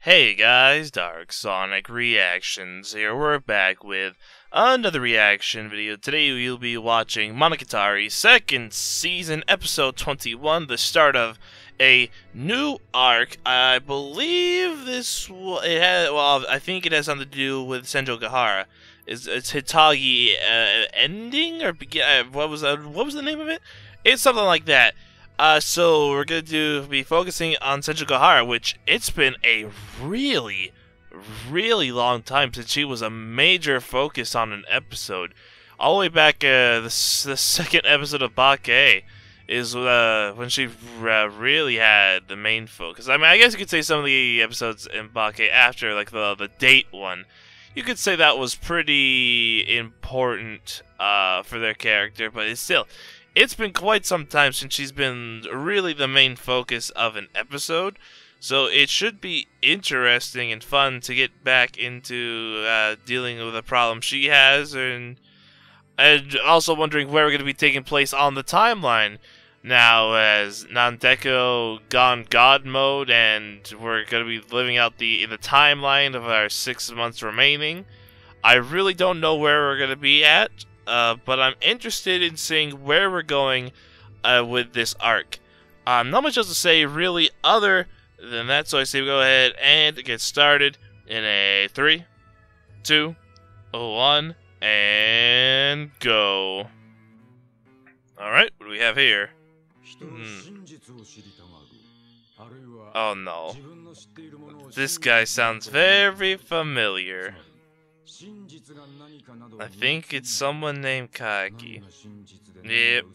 Hey guys, Dark Sonic Reactions here. We're back with another reaction video. Today we'll be watching Monogatari second season, episode 21, the start of a new arc. I believe I think it has something to do with Senjo Gahara. It's Hitagi ending or begin? What was the name of it? It's something like that. So we're gonna be focusing on Senju Gahara, which it's been a really long time since she was a major focus on an episode. All the way back, the second episode of Bake is when she really had the main focus. I mean, I guess you could say some of the episodes in Bake after, like the date one, you could say that was pretty important for their character, but it's been quite some time since she's been really the main focus of an episode, so it should be interesting and fun to get back into dealing with the problem she has, and also wondering where we're going to be taking place on the timeline. Now, as Nandeko gone God mode, and we're going to be living out the timeline of our 6 months remaining, I really don't know where we're going to be at. But I'm interested in seeing where we're going with this arc. Not much else to say really other than that, so I say we go ahead and get started in a 3, 2, 1, and go. Alright, what do we have here? Oh no. This guy sounds very familiar. I think it's someone named Kagi. Yep.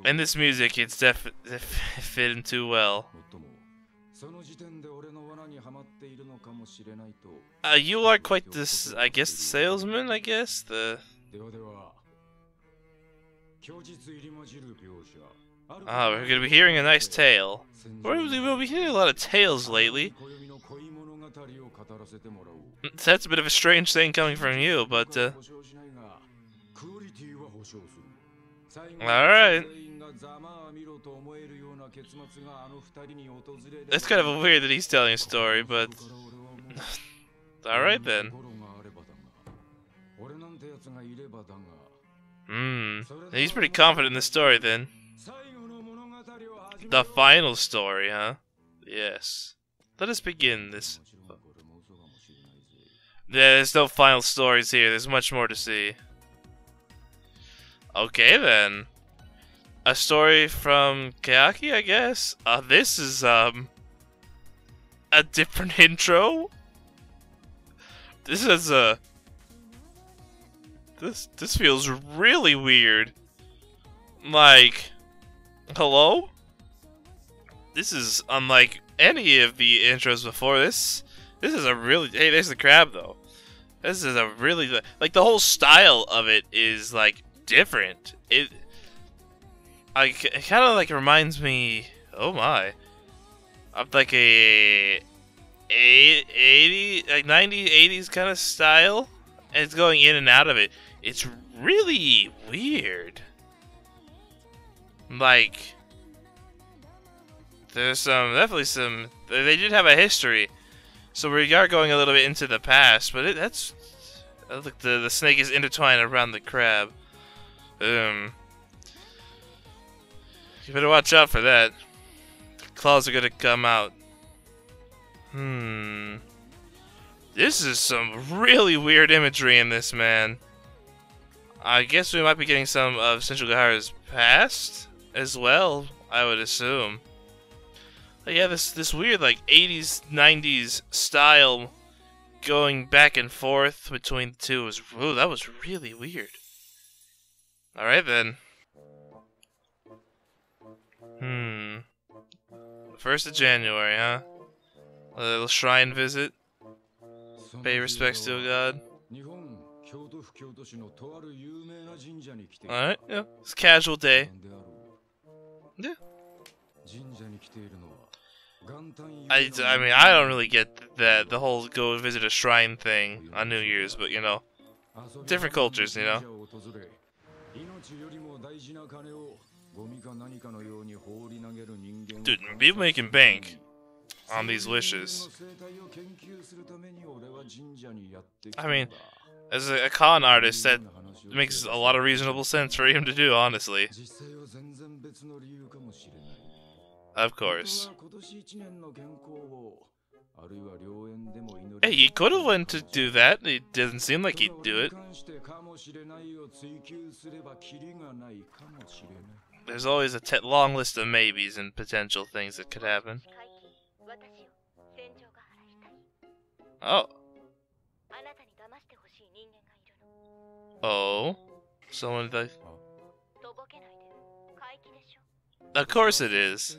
And this music, it's definitely fitting too well. You are quite this, I guess, the salesman, I guess? We're gonna be hearing a nice tale. We'll be hearing a lot of tales lately. That's a bit of a strange thing coming from you, but alright. It's kind of weird that he's telling a story, but alright then. He's pretty confident in the story then. The final story, huh? Yes. Let us begin this. There's no final stories here. There's much more to see. Okay, then. A story from Kayaki, I guess? This is, a different intro? This is, This feels really weird. Like... Hello? This is unlike any of the intros before. This is a really... Hey, there's the crab, though. This is a really... Like, the whole style of it is, like, different. It kind of, like, reminds me... Oh, my. Of, like, a... 80... Like, 90s, 80s kind of style. And it's going in and out of it. It's really weird. Like... There's definitely some... They did have a history, so we are going a little bit into the past, but that's... Look, the snake is intertwined around the crab. You better watch out for that. The claws are gonna come out. This is some really weird imagery in this, man. I guess we might be getting some of Senju Gahara's past as well, I would assume. But yeah, this weird, like, 80s, 90s style going back and forth between the two was... Ooh, that was really weird. Alright, then. 1st of January, huh? A little shrine visit. Pay respects to a god. Alright, yeah. It's a casual day. Yeah. I mean, I don't really get the whole go visit a shrine thing on New Year's, but you know, different cultures, you know. Dude, people making bank on these wishes. I mean, as a con artist, that makes a lot of reasonable sense for him to do, honestly. Of course. Hey, he could have went to do that. It doesn't seem like he'd do it. There's always a long list of maybes and potential things that could happen. Oh. Oh. Someone that... Of course it is.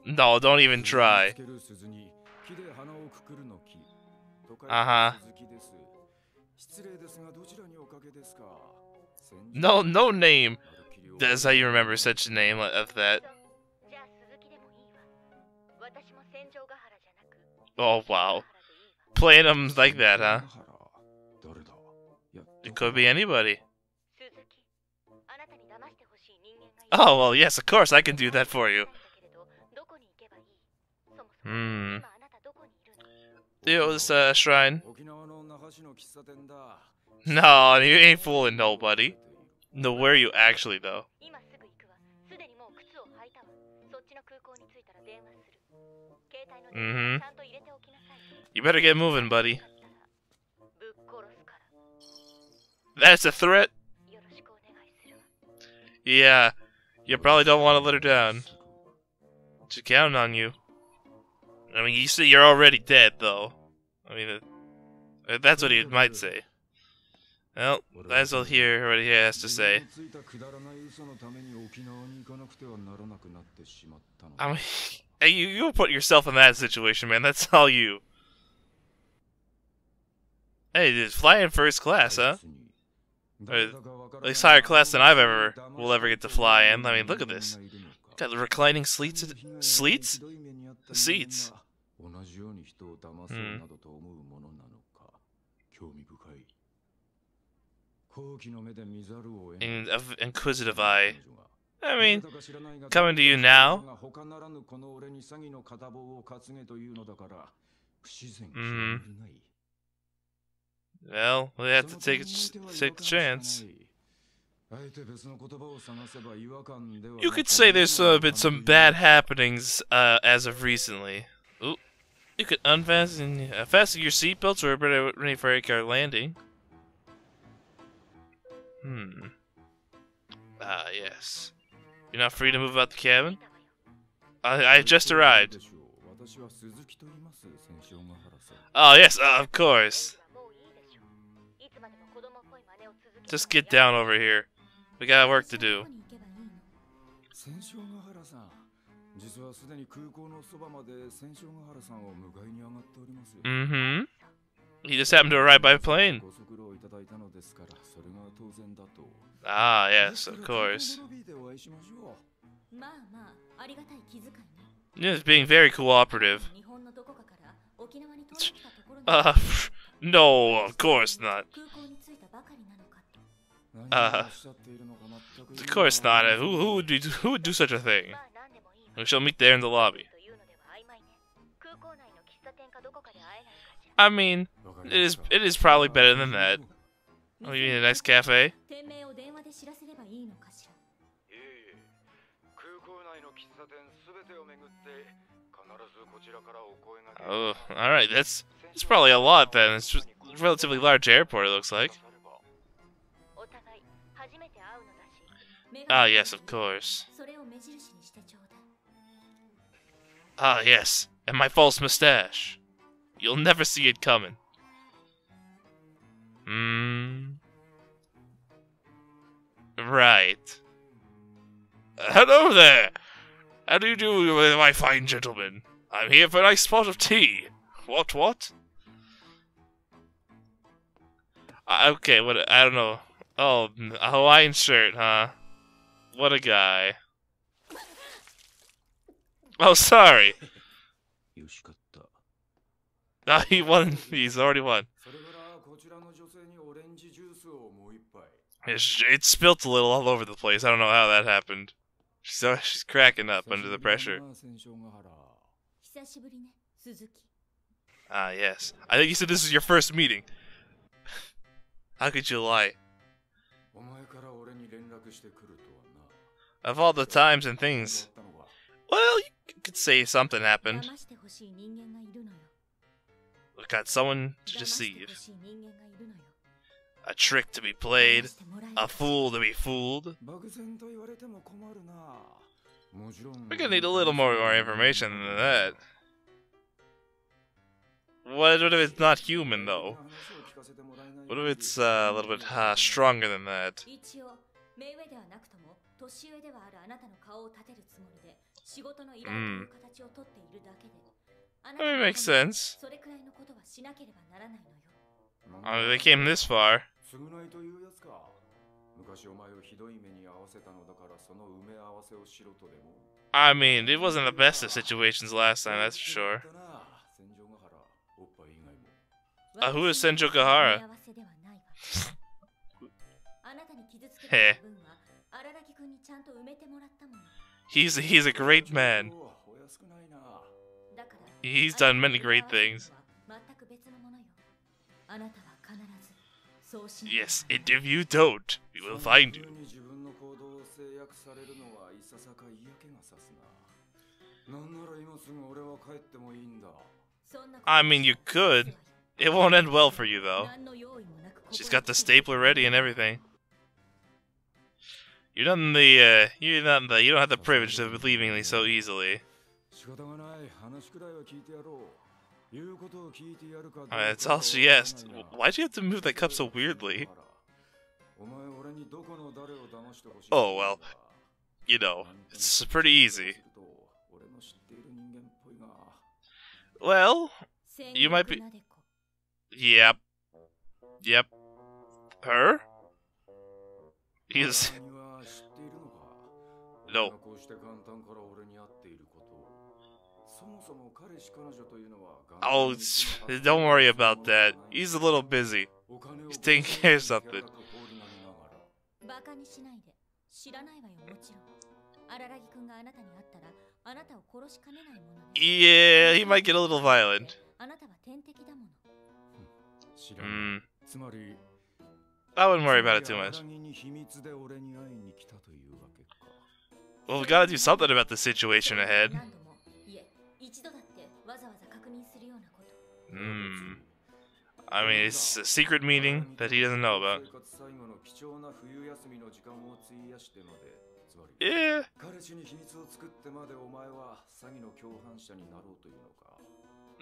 No, don't even try. Uh-huh. No name. That's how you remember such a name of that. Oh, wow. Playing them like that, huh? It could be anybody. Oh, well, yes, of course, I can do that for you. This shrine. No, you ain't fooling nobody. No, where are you actually, though? You better get moving, buddy. That's a threat? Yeah, you probably don't want to let her down. She's counting on you. I mean, you see, you're already dead, though. I mean, that's what he might say. Well, might as well hear what he has to say. I mean, hey, you put yourself in that situation, man. That's all you. Hey, it's flying first class, huh? Or at least higher class than will ever get to fly in. I mean, look at this. Got the reclining seats. Sleets? The seats. Inquisitive eye. I mean, coming to you now. Well, we have to take the chance. You could say there's been some bad happenings as of recently. Ooh. You could fasten your seatbelts or we're ready for our landing. Yes. You're not free to move out the cabin? I've just arrived. Oh, yes, of course. Just get down over here. We got work to do. He just happened to arrive by plane. Ah, yes, of course. He's being very cooperative. No, of course not. Of course not. Who would do such a thing? We shall meet there in the lobby. I mean, it is probably better than that. Oh, you need a nice cafe? Oh, alright, that's probably a lot then. It's just a relatively large airport, it looks like. Ah, yes, of course. Ah, yes, and my false mustache. You'll never see it coming. Right. Hello there! How do you do, my fine gentlemen? I'm here for a nice pot of tea. What? Okay, what? I don't know. Oh, a Hawaiian shirt, huh? What a guy. Oh, sorry. Ah, he won. He's already won. It spilt a little all over the place. I don't know how that happened. So she's cracking up under the pressure. Ah, yes. I think you said this is your first meeting. How could you lie? Of all the times and things. Well, you could say something happened. Got someone to deceive. A trick to be played. A fool to be fooled. We're gonna need a little more information than that. What if it's not human, though? What if it's a little bit stronger than that? That makes sense. They came this far. I mean, it wasn't the best of situations last time, that's for sure. Who is Senjo Gahara? Heh. He's a great man. He's done many great things. Yes, and if you don't, we will find you. I mean, you could. It won't end well for you, though. She's got the stapler ready and everything. You don't have the privilege of leaving me so easily. That's all she asked. Why'd you have to move that cup so weirdly? Oh, well, you know, it's pretty easy. Well, you might be... Yep. Yep. Her? He's... No. Oh, don't worry about that. He's a little busy. He's taking care of something. Yeah, he might get a little violent. I wouldn't worry about it too much. Well, we gotta do something about the situation ahead. I mean, it's a secret meeting that he doesn't know about. Yeah.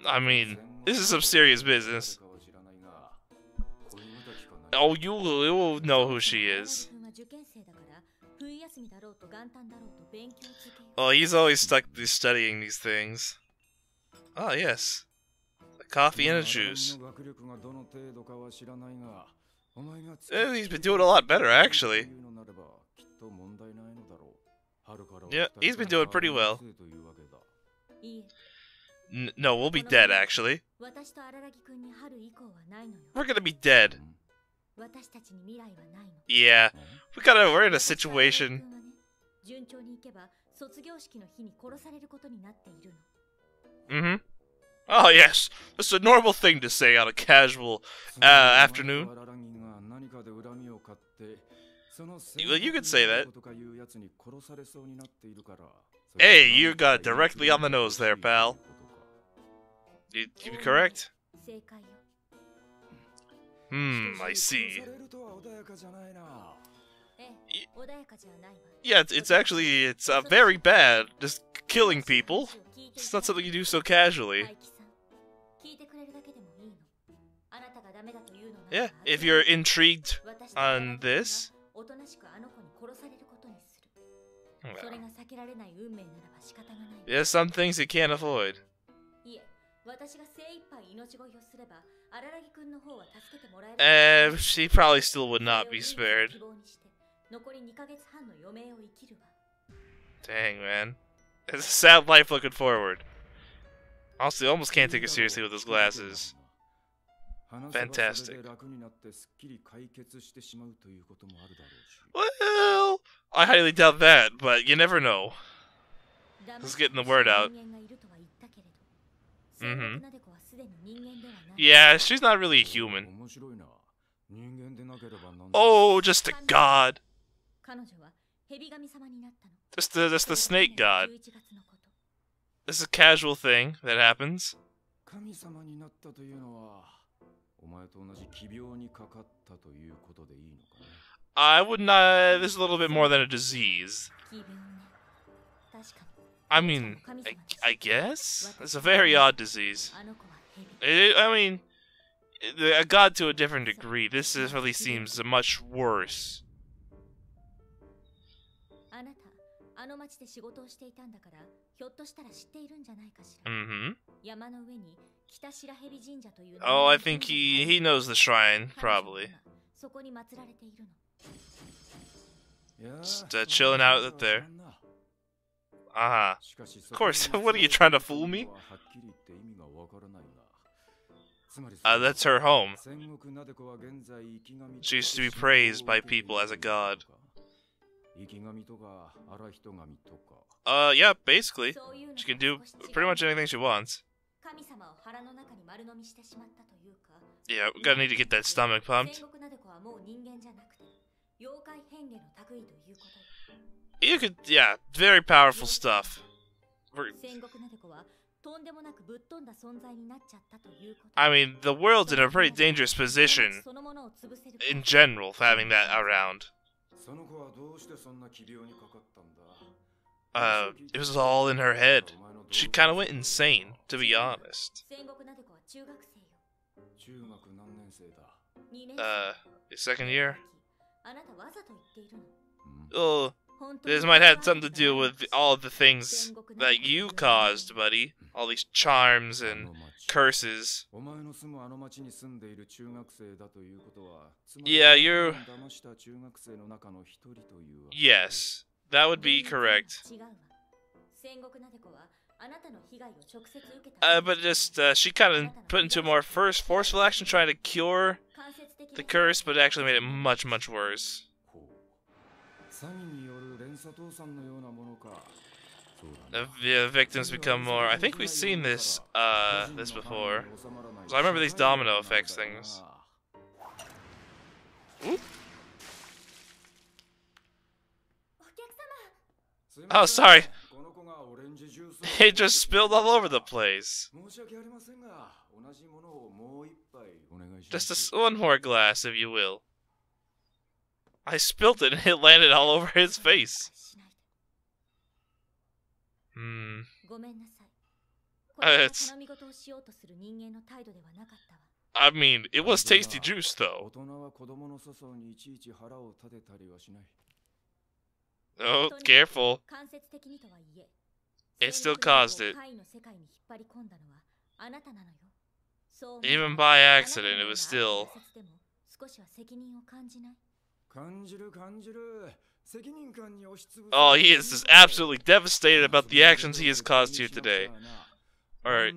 I mean, this is some serious business. Oh, you will know who she is. Oh, he's always stuck studying these things. Oh, yes. A coffee and a juice. He's been doing a lot better, actually. Yeah, he's been doing pretty well. No, we'll be dead, actually. We're gonna be dead. Yeah, we're in a situation. Oh yes, this is a normal thing to say on a casual afternoon. Well, you could say that. Hey, you got it directly on the nose there, pal. You correct? I see. Yeah, it's very bad, just killing people. It's not something you do so casually. Yeah, if you're intrigued on this. Well, there's some things you can't avoid. She probably still would not be spared. Dang, man. It's a sad life looking forward. Honestly, almost can't take it seriously with those glasses. Fantastic. Well, I highly doubt that, but you never know. Let's get the word out. Yeah, she's not really a human. Oh, just a god. Just the snake god. This is a casual thing that happens. I would not. This is a little bit more than a disease. I mean, I guess? It's a very odd disease. I mean, a god to a different degree. This really seems much worse. Mm-hmm. Oh, I think he knows the shrine, probably. Just chilling out there. Of course, what are you trying to fool me? That's her home. She used to be praised by people as a god. Yeah, basically. She can do pretty much anything she wants. Yeah, we're gonna need to get that stomach pumped. You could, yeah, very powerful stuff. I mean, the world's in a pretty dangerous position in general, having that around. It was all in her head. She kind of went insane, to be honest. Second year? Oh, this might have something to do with all of the things that you caused, buddy. All these charms and curses. Yeah, you're... Yes, that would be correct. But just, she kind of put into a more forceful action trying to cure the curse, but actually made it much, much worse. The victims become more... I think we've seen this, this before. So I remember these domino effects things. Oop. Oh, sorry. It just spilled all over the place. Just one more glass, if you will. I spilt it and it landed all over his face. I mean, it was tasty juice, though. Oh, careful. It still caused it. Even by accident, it was still... Oh, he is just absolutely devastated about the actions he has caused here today. Alright.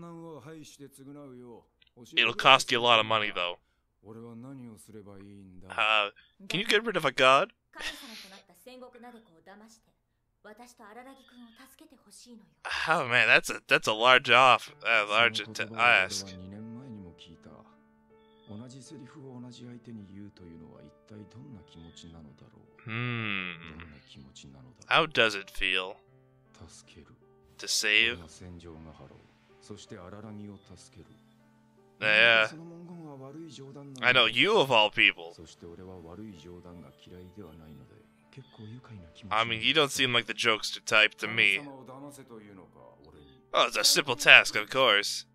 It'll cost you a lot of money, though. Can you get rid of a god? Oh man, that's a large ask. How does it feel? To save? Yeah. I know, you of all people. I mean, you don't seem like the jokester type to me. Oh, it's a simple task, of course.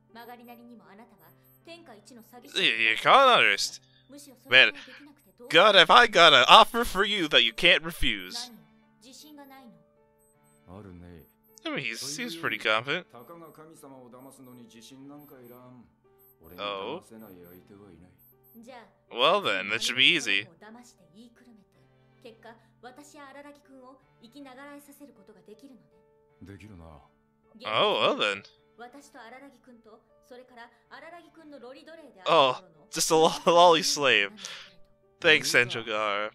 You're con artist. Man, God, have I got an offer for you that you can't refuse. I mean, he seems pretty confident. Oh. Well then, that should be easy. Oh, well then. Oh, just a lolly slave. Thanks, Senjogar.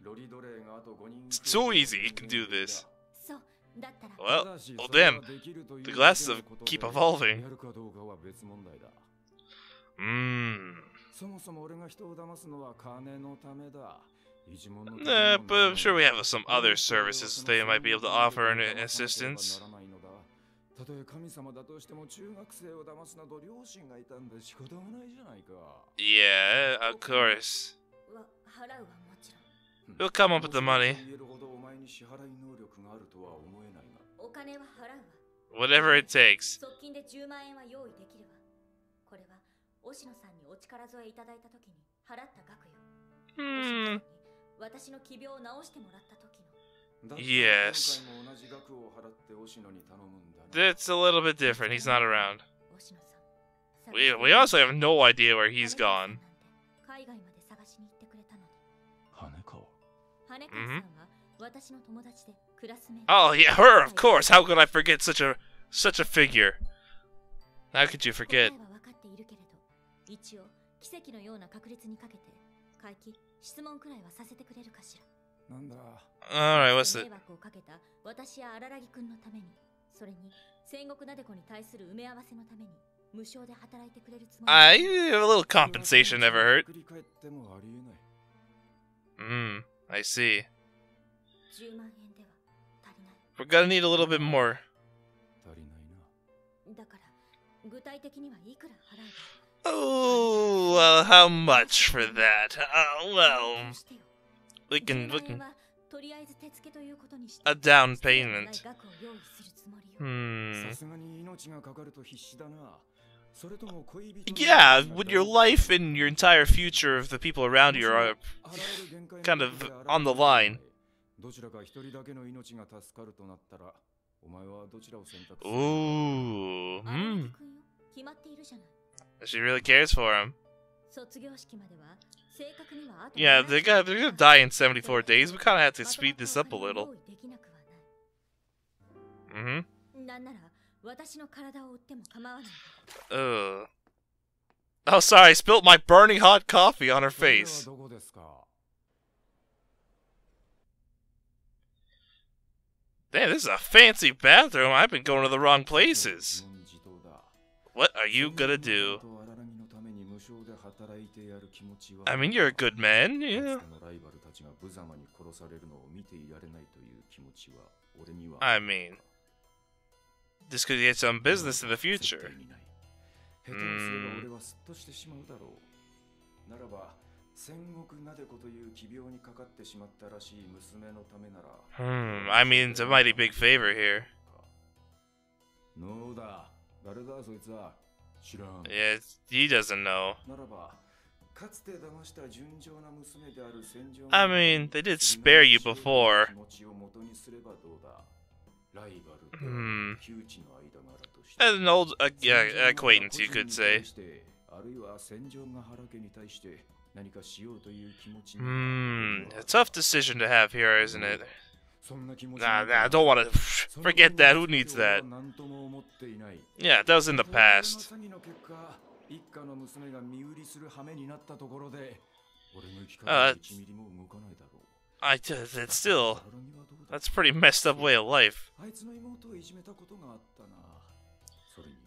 It's too easy. You can do this. Well, oh damn. The glasses keep evolving. But I'm sure we have some other services they might be able to offer in assistance. Yeah, of course. We'll come up with the money. Whatever it takes. Yes. That's a little bit different. He's not around. We also have no idea where he's gone. Oh yeah, her, of course. How could I forget such a figure? How could you forget? Alright, what's it? A little compensation never hurt. I see. We're gonna need a little bit more. Oh, well, how much for that? Well, we can a down payment. Yeah, when your life and your entire future of the people around you are kind of on the line. Ooh. She really cares for him. Yeah, they're gonna die in 74 days. We kind of have to speed this up a little. Ugh. Oh, sorry, I spilled my burning hot coffee on her face. Damn, this is a fancy bathroom. I've been going to the wrong places. What are you gonna do? I mean, you're a good man, yeah. I mean, this could get some business in the future. I mean, it's a mighty big favor here. Yeah, he doesn't know. I mean, they did spare you before. An old acquaintance, you could say. A tough decision to have here, isn't it? Nah, I don't want to forget that. Who needs that? Yeah, that was in the past. That's still... That's a pretty messed up way of life.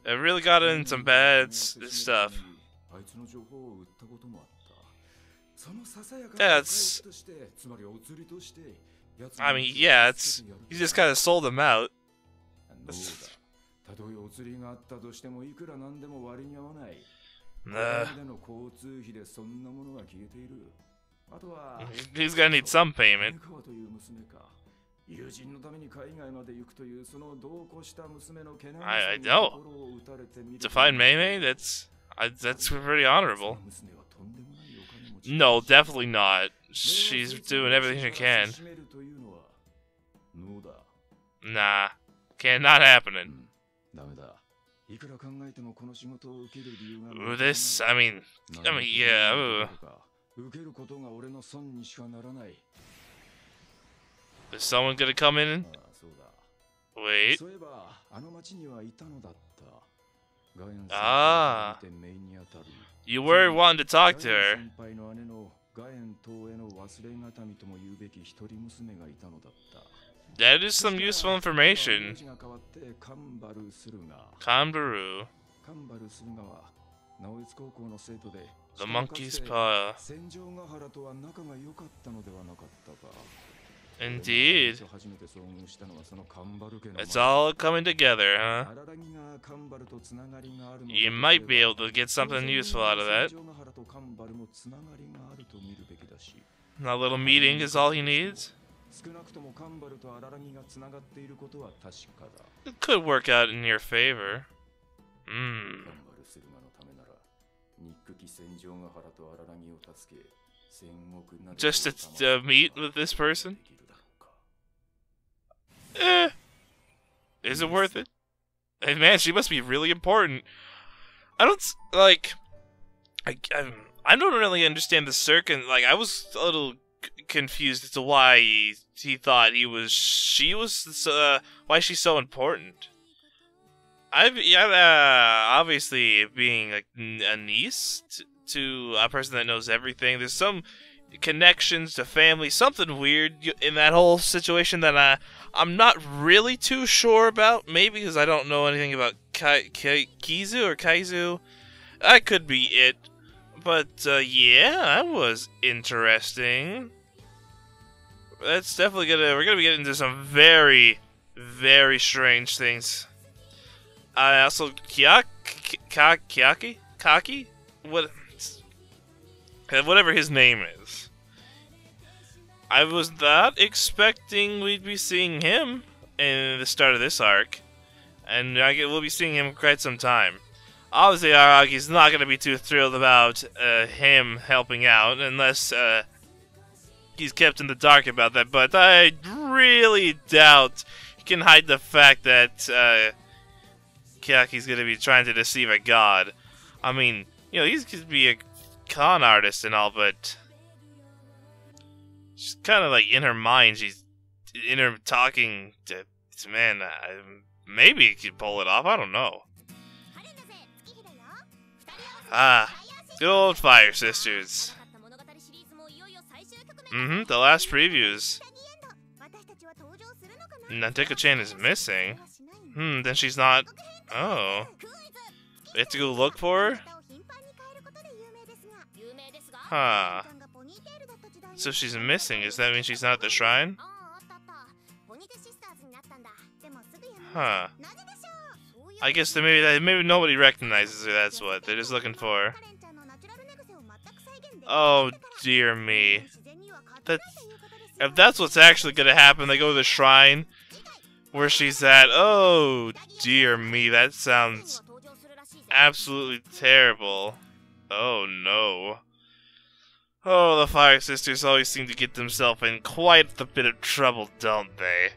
It really got in some bad stuff. Yeah, it's... I mean, yeah, it's... You just kind of sold them out. He's gonna need some payment. I know. To find Mei, that's pretty honorable. No, definitely not. She's doing everything she can. Nah, not happening. This, I mean, yeah. Is someone gonna come in? Wait. Ah. You were wanting to talk to her. That is some useful information. Kanbaru. The monkey's paw. Indeed. It's all coming together, huh? You might be able to get something useful out of that. A little meeting is all he needs. It could work out in your favor. Just to meet with this person? Is it worth it? Hey man, she must be really important. I don't like. I don't really understand the I was a little confused as to why he thought why she's so important. Obviously being like a niece to a person that knows everything. There's some connections to family, something weird in that whole situation that I'm not really too sure about. Maybe because I don't know anything about Kaizu. That could be it. But yeah, that was interesting. That's definitely we're gonna be getting into some very, very strange things. Also Kaki? Whatever his name is. I was not expecting we'd be seeing him in the start of this arc, and we'll be seeing him for quite some time. Obviously, Aragi's not going to be too thrilled about him helping out, unless he's kept in the dark about that, but I really doubt he can hide the fact that Kyaki's going to be trying to deceive a god. I mean, you know, he's going to be a con artist and all, but she's kind of like in her mind, she's talking to man. Maybe he could pull it off, I don't know. Good old Fire Sisters. The last previews. Natiko-chan is missing. Then she's not. Oh. We have to go look for her? Huh. So she's missing. Does that mean she's not at the shrine? Huh. I guess maybe nobody recognizes her, that's what. They're just looking for her. Oh, dear me. If that's what's actually gonna happen, they go to the shrine where she's at. Oh, dear me. That sounds absolutely terrible. Oh, no. Oh, the Fire Sisters always seem to get themselves in quite a bit of trouble, don't they?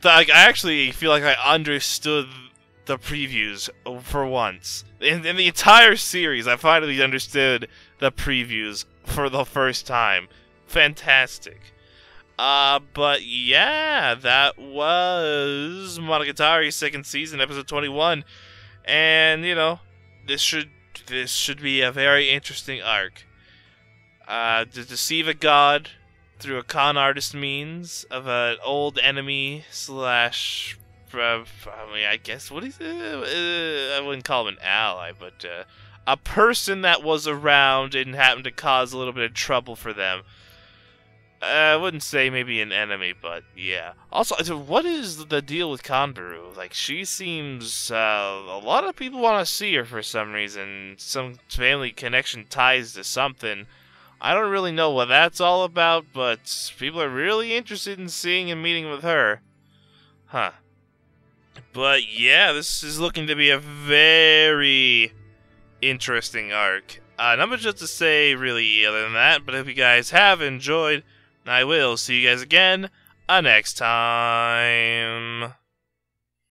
I actually feel like I understood the previews for once. In the entire series, I finally understood the previews for the first time. Fantastic. But yeah, that was Monogatari second season, episode 21. And, you know, this should be a very interesting arc. To deceive a god through a con artist means of an old enemy slash, I mean, I guess, what is it? I wouldn't call him an ally, but a person that was around and happened to cause a little bit of trouble for them. I wouldn't say maybe an enemy, but yeah. Also, what is the deal with Kanbaru? Like, she seems, a lot of people want to see her for some reason. Some family connection ties to something. I don't really know what that's all about, but people are really interested in seeing and meeting with her. Huh. But yeah, this is looking to be a very interesting arc. Not much else to say really other than that, but if you guys have enjoyed, I will see you guys again next time.